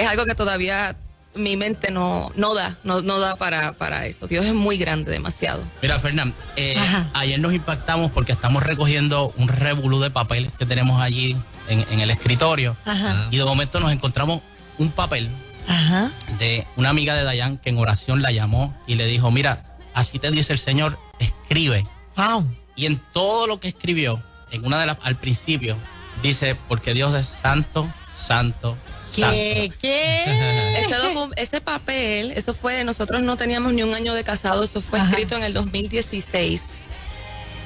es algo que todavía mi mente no da para eso. Dios es muy grande, demasiado. Mira, Fernán, ayer nos impactamos porque estamos recogiendo un revolú de papeles que tenemos allí en el escritorio. Ajá. Y de momento nos encontramos un papel de una amiga de Dayan que en oración la llamó y le dijo, mira, así te dice el Señor, escribe. Wow. Y en todo lo que escribió, en una de las, al principio, dice, porque Dios es santo, santo, santo. ¿Qué? Ese papel, eso fue, nosotros no teníamos ni un año de casado, eso fue escrito en el 2016.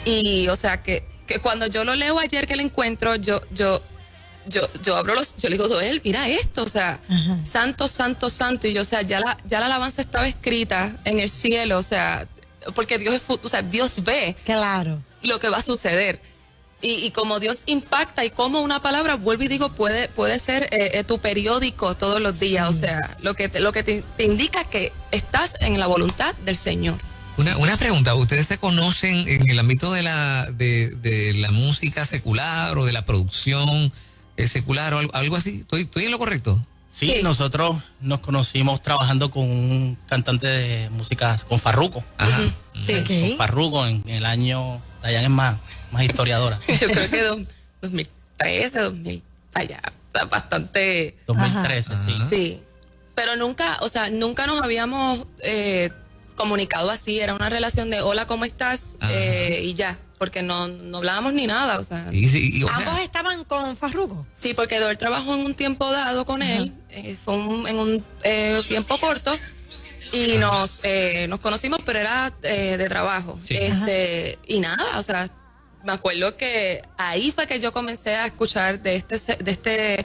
Y, o sea, que cuando yo lo leo ayer que lo encuentro, yo abro yo le digo, Joel, mira esto, o sea, santo, santo, santo. Y yo, o sea, ya la alabanza estaba escrita en el cielo, o sea, porque Dios es, o sea, Dios ve Claro. lo que va a suceder. Y como Dios impacta y como una palabra, vuelvo y digo, puede ser tu periódico todos los días, o sea, lo que te indica que estás en la voluntad del Señor. Una pregunta, ¿ustedes se conocen en el ámbito de la música secular o de la producción secular o algo así? ¿Estoy en lo correcto? Sí, Sí. nosotros nos conocimos trabajando con un cantante de música, con Farruko. Ajá. Sí. Ok. Con Farruko en el año, Dayan es más historiadora. Yo creo que 2013, 2000, allá, o sea, bastante. 2013, Ajá. sí. Sí, pero nunca nos habíamos comunicado así, era una relación de hola, ¿cómo estás? Y ya, porque no hablábamos ni nada, o sea. Y, o sea, ¿Ambos estaban con Farruko? Sí, porque él trabajó en un tiempo dado con él, fue en un tiempo corto y nos conocimos, pero era de trabajo. Sí. Y nada, o sea, me acuerdo que ahí fue que yo comencé a escuchar de este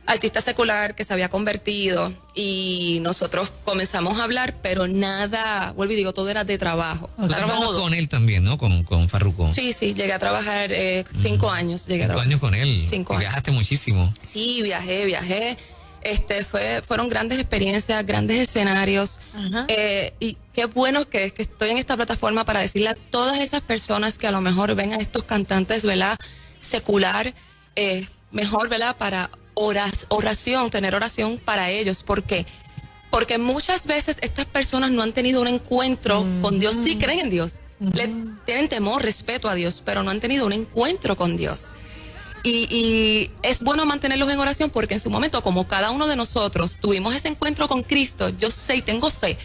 artista secular que se había convertido y nosotros comenzamos a hablar, pero nada, vuelvo y digo, todo era de trabajo. tú trabajas con él también, ¿no? Con Farruko. Sí, llegué a trabajar 5 años. Llegué a 5 trabajar. años con él. 5 Y años. viajaste muchísimo. Sí, viajé. Fueron grandes experiencias, grandes escenarios. Y qué bueno que estoy en esta plataforma para decirle a todas esas personas que a lo mejor ven a estos cantantes, ¿verdad? Secular, mejor, ¿verdad? Para oración, tener oración para ellos. ¿Por qué? Porque muchas veces estas personas no han tenido un encuentro con Dios. Sí creen en Dios, tienen temor, respeto a Dios, pero no han tenido un encuentro con Dios. Y es bueno mantenerlos en oración porque en su momento, como cada uno de nosotros tuvimos ese encuentro con Cristo, yo sé y tengo fe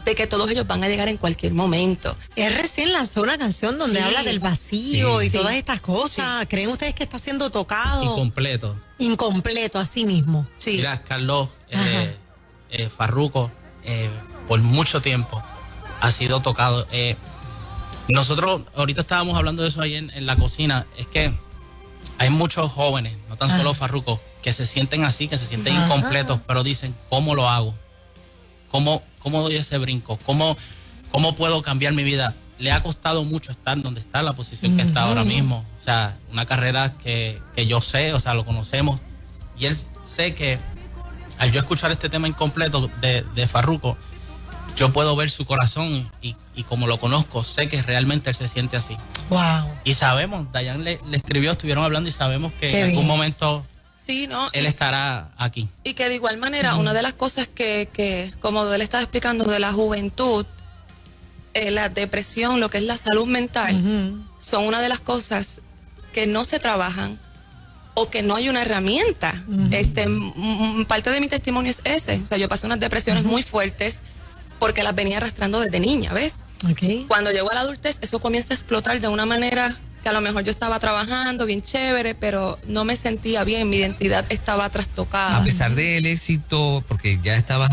de que todos ellos van a llegar en cualquier momento. Él recién lanzó una canción donde Sí. habla del vacío Sí. y Sí. todas estas cosas. ¿Creen ustedes que está siendo tocado? Incompleto. Incompleto, así mismo. Sí. Mira, Carlos, Ajá. Farruko, por mucho tiempo ha sido tocado. Nosotros ahorita estábamos hablando de eso ahí en la cocina. Es que hay muchos jóvenes, no tan solo Farruko, que se sienten así, que se sienten incompletos, pero dicen, ¿cómo lo hago? ¿Cómo doy ese brinco? ¿Cómo puedo cambiar mi vida? Le ha costado mucho estar donde está, en la posición que está ahora mismo. O sea, una carrera que yo sé, o sea, lo conocemos. Y él sé que al yo escuchar este tema incompleto de Farruko, yo puedo ver su corazón y como lo conozco, sé que realmente él se siente así. Wow. Y sabemos, Dayan le escribió, estuvieron hablando y sabemos que Qué en algún bien. momento Sí, ¿no? él estará aquí. Y que de igual manera, una de las cosas que como él estaba explicando de la juventud, la depresión, lo que es la salud mental, son una de las cosas que no se trabajan o que no hay una herramienta. Parte de mi testimonio es ese. O sea, yo pasé unas depresiones muy fuertes porque las venía arrastrando desde niña, ¿ves? Ok. Cuando llego a la adultez, eso comienza a explotar de una manera que a lo mejor yo estaba trabajando bien chévere, pero no me sentía bien, mi identidad estaba trastocada. A pesar del éxito, porque ya estabas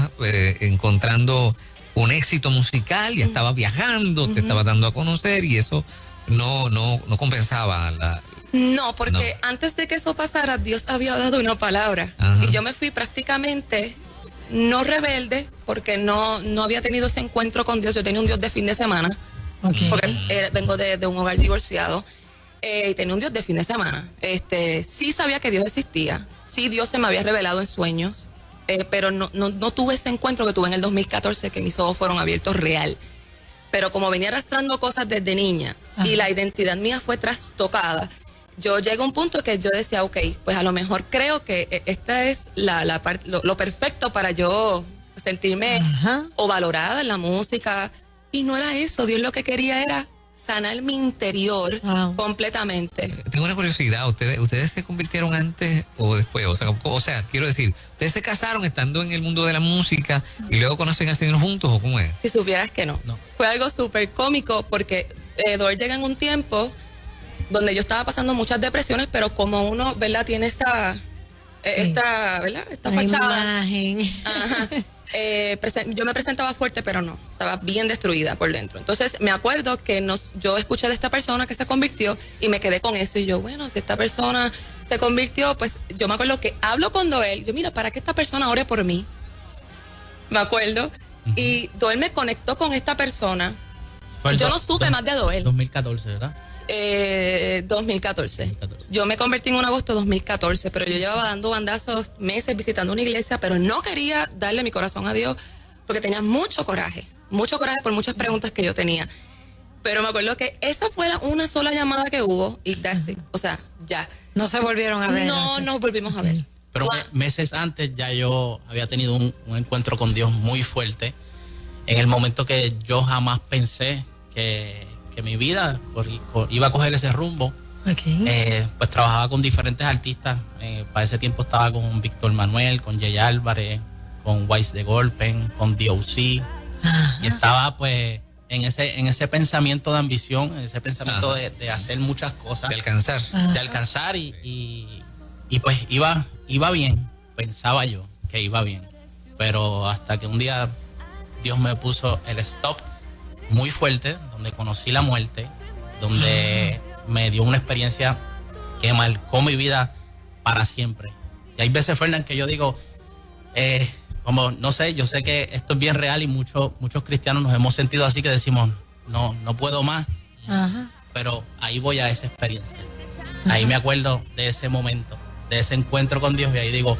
encontrando un éxito musical, ya estabas viajando, te estabas dando a conocer y eso no compensaba la... No, porque antes de que eso pasara, Dios había dado una palabra. Ajá. Y yo me fui prácticamente no rebelde, porque no había tenido ese encuentro con Dios. Yo tenía un Dios de fin de semana, Ok. porque vengo de un hogar divorciado. Y tenía un Dios de fin de semana. Sí sabía que Dios existía. Sí, Dios se me había revelado en sueños. Pero no tuve ese encuentro que tuve en el 2014, que mis ojos fueron abiertos real. Pero como venía arrastrando cosas desde niña y la identidad mía fue trastocada, yo llego a un punto que yo decía, ok, pues a lo mejor creo que esta es lo perfecto para yo sentirme Ajá. o valorada en la música. Y no era eso, Dios lo que quería era sanar mi interior Wow. completamente. Tengo una curiosidad, ¿ustedes se convirtieron antes o después? O sea, quiero decir, ¿ustedes se casaron estando en el mundo de la música y luego conocen al Señor juntos o cómo es? Si supieras que no. No. Fue algo súper cómico porque Edward llega en un tiempo donde yo estaba pasando muchas depresiones, pero como uno, ¿verdad? Tiene esta ¿verdad? Esta La fachada. imagen. Ajá. Yo me presentaba fuerte, pero no, estaba bien destruida por dentro. Entonces me acuerdo que yo escuché de esta persona que se convirtió y me quedé con eso. Y yo, bueno, si esta persona se convirtió, pues yo me acuerdo que hablo con Doel. Yo, mira, para que esta persona ore por mí. Me acuerdo. Y Doel me conectó con esta persona. Fue el Yo no supe más de Doel. 2014, ¿verdad? 2014. Yo me convertí en un agosto de 2014, pero yo llevaba dando bandazos meses visitando una iglesia, pero no quería darle mi corazón a Dios porque tenía mucho coraje por muchas preguntas que yo tenía. Pero me acuerdo que esa fue una sola llamada que hubo y that's it. O sea, ya. No se volvieron a ver. No nos volvimos a ver. Pero meses antes ya yo había tenido un encuentro con Dios muy fuerte. En el momento que yo jamás pensé que mi vida iba a coger ese rumbo. Ok. Pues trabajaba con diferentes artistas. Para ese tiempo estaba con Víctor Manuel, con Jay Álvarez, con Wise de Golpen, con D.O.C. Y estaba pues en ese pensamiento de ambición, en ese pensamiento de hacer muchas cosas. De alcanzar. De alcanzar y pues iba bien. Pensaba yo que iba bien. Pero hasta que un día Dios me puso el stop muy fuerte, donde conocí la muerte, donde me dio una experiencia que marcó mi vida para siempre. Y hay veces, Fernan, que yo digo, como no sé, yo sé que esto es bien real y muchos cristianos nos hemos sentido así que decimos, no puedo más. Ajá. Pero ahí voy a esa experiencia. Ahí me acuerdo de ese momento, de ese encuentro con Dios y ahí digo,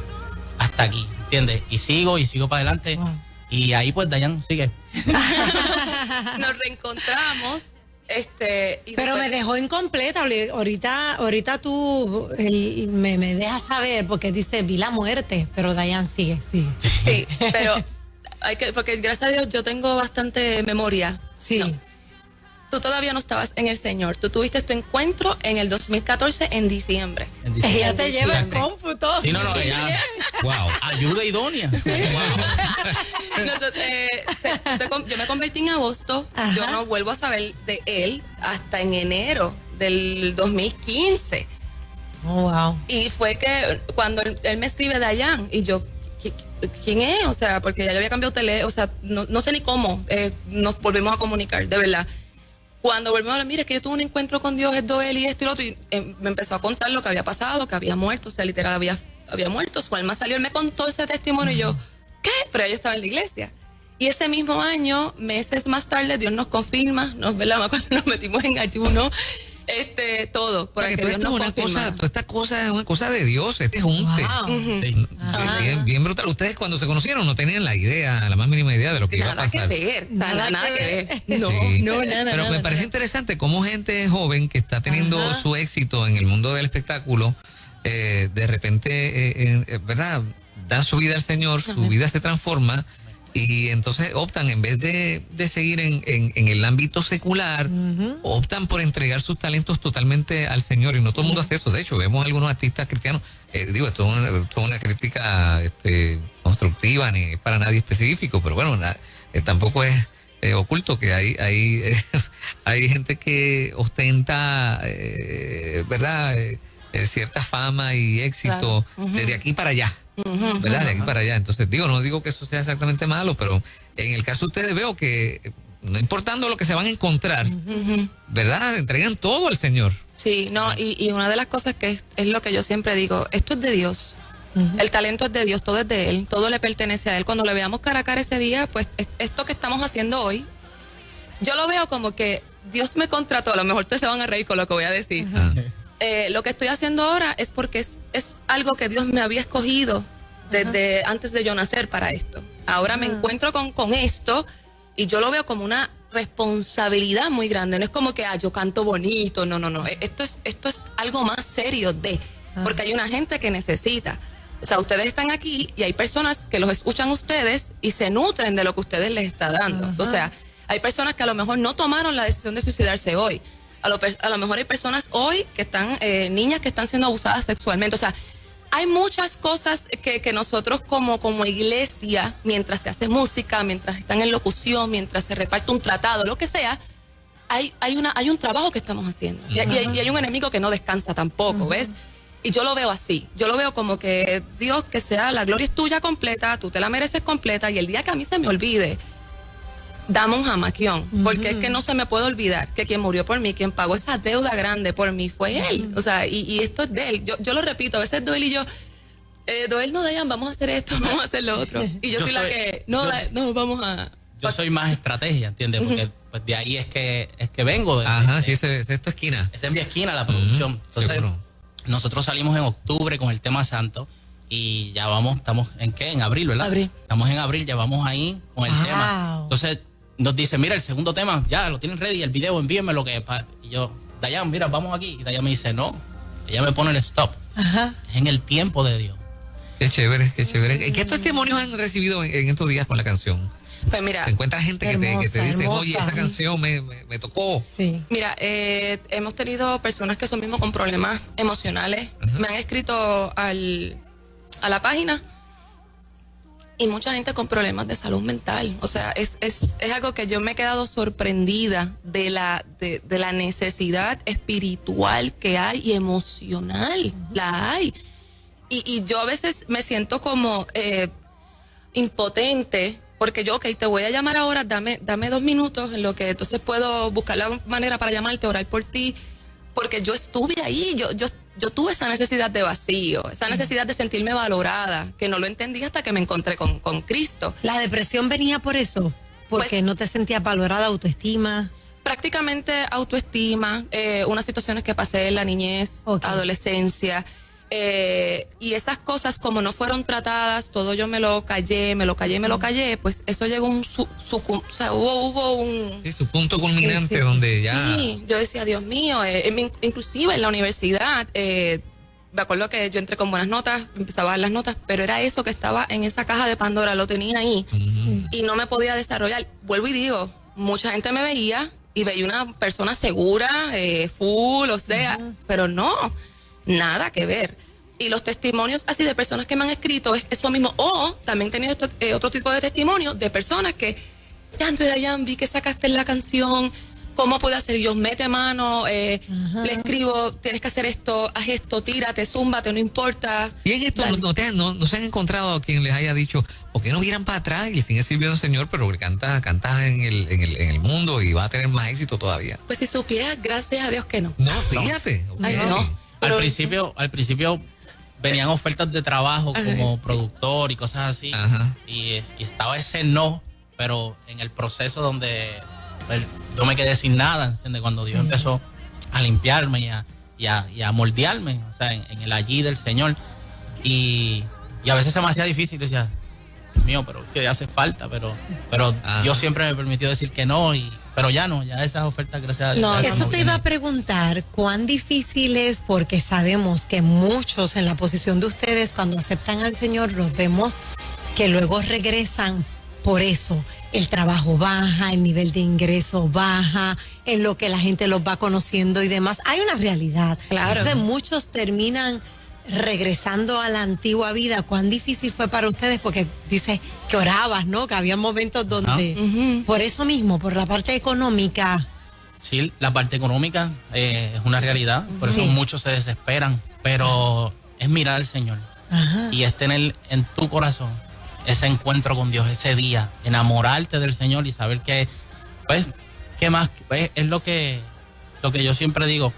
hasta aquí, ¿entiendes? Y sigo para adelante. Wow. Y ahí pues Dayan sigue. Nos reencontramos. Y Pero después- me dejó incompleta. Ahorita tú me dejas saber porque dice vi la muerte, pero Dayan sigue. Sí, pero porque gracias a Dios yo tengo bastante memoria. Sí. No. Tú todavía no estabas en el Señor. Tú tuviste tu encuentro en el 2014 en diciembre. En diciembre. Ella te lleva el Diciembre. cómputo. Sí, no, ya. Wow. Ayuda idónea. Wow. Yo me convertí en agosto. Ajá. Yo no vuelvo a saber de él hasta en enero del 2015. Oh, wow. Y fue que cuando él me escribe Dayan y yo, ¿quién es? O sea, porque ya yo había cambiado o sea, no sé ni cómo nos volvimos a comunicar, de verdad. Cuando volvimos a hablar, mira, es que yo tuve un encuentro con Dios, es Doel y esto y lo otro, y me empezó a contar lo que había pasado, que había muerto, o sea, literal había muerto, su alma salió, él me contó ese testimonio y yo, ¿qué? Pero yo estaba en la iglesia. Y ese mismo año, meses más tarde, Dios nos confirma, ¿verdad? Me acuerdo, nos metimos en ayuno, todo, para que Dios nos confirma. Toda esta cosa es una cosa de Dios, este junte. Wow. Sí. Bien brutal. Ustedes cuando se conocieron no tenían la más mínima idea de lo que iba a Nada que pasar. ver, o sea, nada que ver. No, Sí. no, nada. Pero me parece interesante cómo gente joven que está teniendo Ajá. su éxito en el mundo del espectáculo, de repente, ¿verdad? Dan su vida al Señor, su vida se transforma y entonces optan, en vez de seguir en el ámbito secular, optan por entregar sus talentos totalmente al Señor y no todo el mundo hace eso. De hecho, vemos algunos artistas cristianos, esto es una crítica constructiva ni para nadie específico, pero bueno, tampoco es oculto que hay gente que ostenta, ¿verdad? Cierta fama y éxito desde aquí para allá. ¿Verdad? De aquí para allá. Entonces, no digo que eso sea exactamente malo, pero en el caso de ustedes veo que, no importando lo que se van a encontrar, ¿verdad? Entregan todo al Señor. Sí, no, y una de las cosas que es lo que yo siempre digo, esto es de Dios. El talento es de Dios, todo es de Él, todo le pertenece a Él. Cuando le veamos cara a cara ese día, pues esto que estamos haciendo hoy, yo lo veo como que Dios me contrató, a lo mejor ustedes se van a reír con lo que voy a decir. Lo que estoy haciendo ahora es porque es algo que Dios me había escogido desde antes de yo nacer para esto. Ahora me encuentro con esto y yo lo veo como una responsabilidad muy grande. No es como que yo canto bonito, no. Esto es algo más serio porque hay una gente que necesita. O sea, ustedes están aquí y hay personas que los escuchan ustedes y se nutren de lo que ustedes les está dando. O sea, hay personas que a lo mejor no tomaron la decisión de suicidarse hoy. A lo mejor hay personas hoy que están, niñas que están siendo abusadas sexualmente. O sea, hay muchas cosas que nosotros como iglesia, mientras se hace música, mientras están en locución, mientras se reparte un tratado, lo que sea, hay un trabajo que estamos haciendo. Y hay un enemigo que no descansa tampoco, ¿ves? Y yo lo veo así. Yo lo veo como que, Dios, que sea, la gloria es tuya completa, tú te la mereces completa, y el día que a mí se me olvide, dame un jamaquión, porque es que no se me puede olvidar que quien murió por mí, quien pagó esa deuda grande por mí fue él. O sea, y esto es de él. Yo lo repito, a veces Doel y yo, Doel, no, Dayan, vamos a hacer esto, vamos a hacer lo otro. Y yo soy la que, vamos a... Yo soy más estrategia, ¿entiendes? Porque pues, de ahí es que vengo. Sí, esa es tu esquina. Esa es mi esquina, la producción. Entonces, seguro. Nosotros salimos en octubre con el tema santo y ya estamos ¿en qué? En abril, ¿verdad? Abril. Estamos en abril, ya vamos ahí con el tema. Entonces nos dice, mira, el segundo tema, ya lo tienen ready, el video, envíenme lo que... Y yo, Dayan, mira, vamos aquí. Y Dayan me dice, no. Ella me pone el stop. Es en el tiempo de Dios. Qué chévere, qué chévere. ¿Qué testimonios han recibido en estos días con la canción? Pues mira, ¿te encuentras gente que te dice, oye, esa canción me tocó? Sí. Mira, hemos tenido personas que son mismos con problemas emocionales. Me han escrito a la página y mucha gente con problemas de salud mental. O sea, es algo que yo me he quedado sorprendida de la necesidad espiritual que hay y emocional. La hay. Y yo a veces me siento como impotente. Porque yo, te voy a llamar ahora, dame 2 minutos en lo que entonces puedo buscar la manera para llamarte, orar por ti, porque yo estuve ahí, yo tuve esa necesidad de vacío, esa necesidad de sentirme valorada, que no lo entendí hasta que me encontré con Cristo. ¿La depresión venía por eso? Porque Pues, no te sentías valorada, autoestima. Prácticamente autoestima, unas situaciones que pasé en la niñez, adolescencia. Y esas cosas como no fueron tratadas, todo yo me lo callé, pues eso llegó hubo un... Sí, su punto culminante donde ya... Sí, yo decía, Dios mío, inclusive en la universidad, me acuerdo que yo entré con buenas notas, empezaba a dar las notas, pero era eso que estaba en esa caja de Pandora, lo tenía ahí y no me podía desarrollar. Vuelvo y digo, mucha gente me veía y veía una persona segura, full, o sea, pero no, nada que ver. Y los testimonios así de personas que me han escrito es eso mismo. O también he tenido otro tipo de testimonios de personas que, ya antes de allá vi que sacaste la canción, ¿cómo puedo hacer? Y yo, mete mano, le escribo, tienes que hacer esto, haz esto, tírate, zúmbate, no importa. Y en esto no se han encontrado a quien les haya dicho, ¿por qué no miran para atrás y le siguen sirviendo al Señor, pero cantas en el mundo y va a tener más éxito todavía? Pues si supieras, gracias a Dios que no. No, fíjate. Ay, no. Al principio venían ofertas de trabajo como productor y cosas así. Y estaba ese no, pero en el proceso donde yo me quedé sin nada, ¿entiendes? Cuando Dios empezó a limpiarme y a moldearme, o sea, en el allí del Señor. Y a veces se me hacía difícil, decía, Dios mío, pero que hace falta, pero Dios siempre me permitió decir que no, pero ya no, ya esas ofertas, gracias a Dios. No, eso te iba a preguntar, ¿cuán difícil es? Porque sabemos que muchos en la posición de ustedes, cuando aceptan al Señor, los vemos que luego regresan por eso. El trabajo baja, el nivel de ingreso baja, en lo que la gente los va conociendo y demás. Hay una realidad. Claro. Entonces muchos terminan regresando a la antigua vida. ¿Cuán difícil fue para ustedes? Porque dices que orabas, ¿no? Que había momentos donde, por eso mismo, por la parte económica. Sí, la parte económica es una realidad, por eso muchos se desesperan, pero es mirar al Señor y es tener en tu corazón ese encuentro con Dios, ese día, enamorarte del Señor y saber que, pues, ¿qué más? Pues, es lo que yo siempre digo,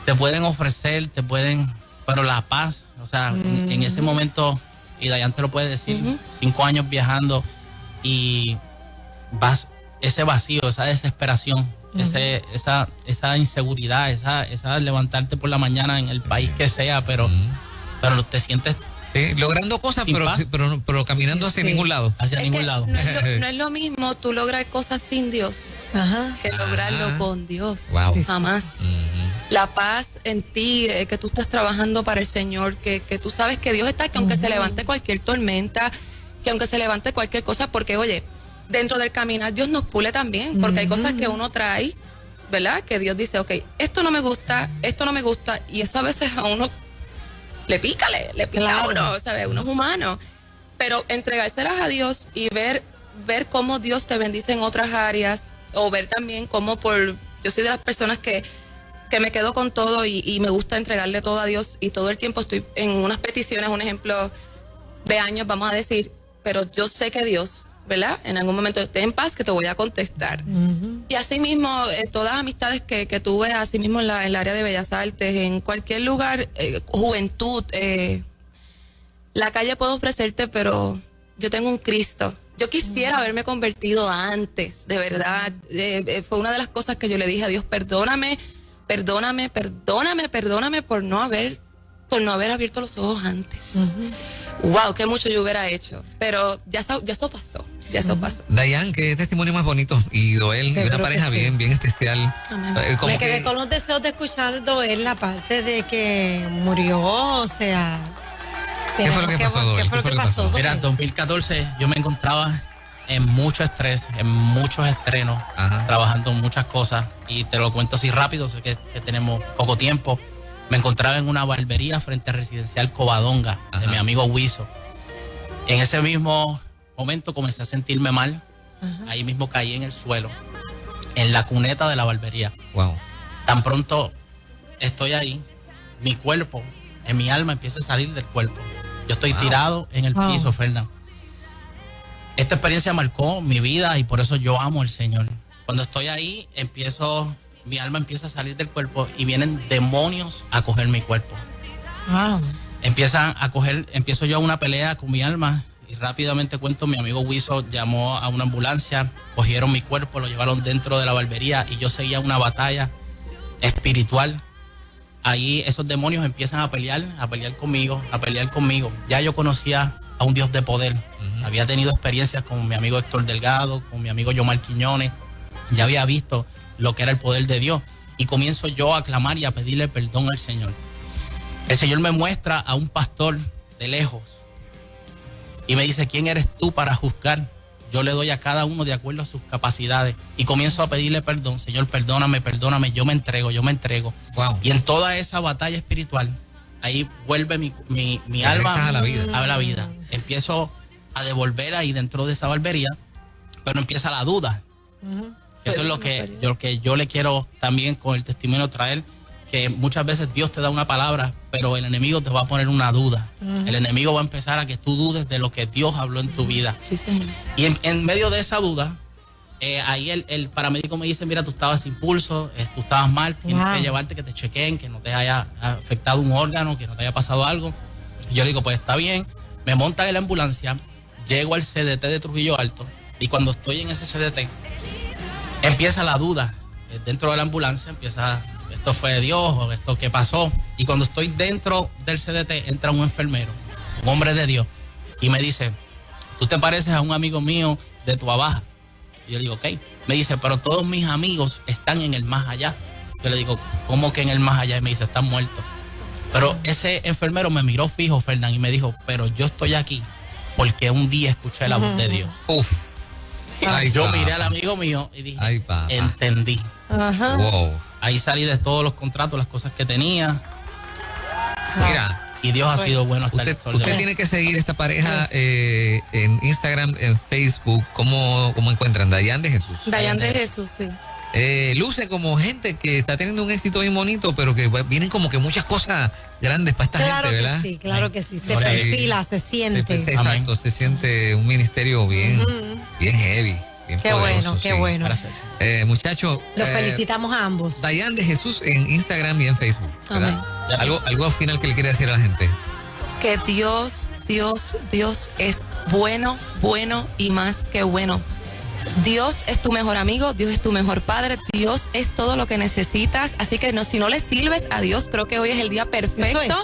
te pueden ofrecer, pero la paz, o sea, en ese momento, y Dayan te lo puede decir, 5 años viajando y vas, ese vacío, esa desesperación, esa inseguridad, esa levantarte por la mañana en el país que sea, pero te sientes Sí, logrando cosas, pero caminando hacia ningún lado. Hacia ningún lado. No es lo mismo tú lograr cosas sin Dios que lograrlo con Dios. Wow. Jamás. La paz en ti, que tú estás trabajando para el Señor, que tú sabes que Dios está, que aunque se levante cualquier tormenta, que aunque se levante cualquier cosa, porque oye, dentro del caminar Dios nos pule también, porque hay cosas que uno trae, ¿verdad? Que Dios dice, ok, esto no me gusta, y eso a veces a uno le pica a uno, ¿sabes? Uno es humano. Pero entregárselas a Dios y ver cómo Dios te bendice en otras áreas, o ver también cómo yo soy de las personas que me quedo con todo y me gusta entregarle todo a Dios, y todo el tiempo estoy en unas peticiones, un ejemplo de años, vamos a decir, pero yo sé que Dios, ¿verdad? En algún momento esté en paz, que te voy a contestar. Y así mismo, todas las amistades que tuve, así mismo en el área de Bellas Artes, en cualquier lugar, juventud, la calle puedo ofrecerte, pero yo tengo un Cristo. Yo quisiera haberme convertido antes, de verdad. Fue una de las cosas que yo le dije a Dios, perdóname por no haber abierto los ojos antes. Wow, qué mucho yo hubiera hecho. Pero ya eso pasó. Dayan, qué testimonio más bonito. Y Doel, de una pareja bien especial. Me quedé con los deseos de escuchar Doel la parte de que murió, o sea. ¿Qué fue lo que pasó, Doel? ¿Qué fue lo que pasó? Mira, en 2014 yo me encontraba en mucho estrés, en muchos estrenos, trabajando en muchas cosas, y te lo cuento así rápido, sé que tenemos poco tiempo. Me encontraba en una barbería frente a Residencial Covadonga, de mi amigo Wiso. En ese mismo momento comencé a sentirme mal. Ahí mismo caí en el suelo, en la cuneta de la barbería. Wow. Tan pronto estoy ahí, mi cuerpo, mi alma empieza a salir del cuerpo. Yo estoy tirado en el piso, Fernando. Esta experiencia marcó mi vida y por eso yo amo al Señor. Cuando estoy ahí, mi alma empieza a salir del cuerpo y vienen demonios a coger mi cuerpo. Empiezo yo una pelea con mi alma, y rápidamente cuento, mi amigo Wiso llamó a una ambulancia, cogieron mi cuerpo, lo llevaron dentro de la barbería, y yo seguía una batalla espiritual. Ahí esos demonios empiezan a pelear conmigo. Ya yo conocía a un Dios de poder. Había tenido experiencias con mi amigo Héctor Delgado, con mi amigo Yomar Quiñones. Ya había visto lo que era el poder de Dios. Y comienzo yo a clamar y a pedirle perdón al Señor. El Señor me muestra a un pastor de lejos y me dice, ¿quién eres tú para juzgar? Yo le doy a cada uno de acuerdo a sus capacidades. Y comienzo a pedirle perdón. Señor, perdóname, yo me entrego. Wow. Y en toda esa batalla espiritual, ahí vuelve mi alma a la vida. Empiezo a devolver ahí dentro de esa barbería, pero empieza la duda. Eso es lo que yo le quiero también con el testimonio traer, que muchas veces Dios te da una palabra, pero el enemigo te va a poner una duda. El enemigo va a empezar a que tú dudes de lo que Dios habló en tu vida. Sí, señor. Y en medio de esa duda, ahí el paramédico me dice, mira, tú estabas sin pulso, tú estabas mal, tienes que llevarte, que te chequeen, que no te haya afectado un órgano, que no te haya pasado algo. Y yo le digo, pues está bien. Me montan en la ambulancia, llego al CDT de Trujillo Alto, y cuando estoy en ese CDT, empieza la duda. Dentro de la ambulancia empieza, ¿esto fue de Dios o esto qué pasó? Y cuando estoy dentro del CDT, entra un enfermero, un hombre de Dios, y me dice, tú te pareces a un amigo mío de Tuabaja. Y yo le digo, ok. Me dice, pero todos mis amigos están en el más allá. Yo le digo, ¿cómo que en el más allá? Y me dice, están muertos. Pero ese enfermero me miró fijo, Fernán, y me dijo, pero yo estoy aquí porque un día escuché la voz de Dios. Yo miré al amigo mío y dije, entendí. Wow. Ahí salí de todos los contratos, las cosas que tenía. Mira. Y Dios ha sido bueno hasta el sol de hoy. Usted tiene que seguir esta pareja en Instagram, en Facebook. ¿Cómo encuentran? Dayan de Jesús. Dayan de Jesús, sí. Luce como gente que está teniendo un éxito bien bonito, pero que vienen como que muchas cosas grandes para esta gente, ¿verdad? Sí, claro que sí. Se perfila, se siente. Exacto, se siente un ministerio bien heavy. Qué bueno, qué bueno. Muchachos, los felicitamos a ambos. Dayan de Jesús en Instagram y en Facebook. Amén. Algo final que le quiere decir a la gente. Que Dios es bueno y más que bueno. Dios es tu mejor amigo, Dios es tu mejor padre, Dios es todo lo que necesitas. Así que si no le sirves a Dios, creo que hoy es el día perfecto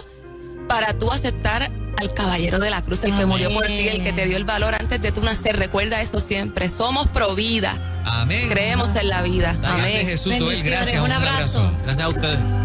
para tú aceptar al caballero de la cruz, el que murió por ti, el que te dio el valor antes de tu nacer. Recuerda eso siempre. Somos pro vida. Amén. Creemos en la vida. Gracias, Amén. Jesús. Joel, Bendiciones, gracias. un abrazo. Gracias a ustedes.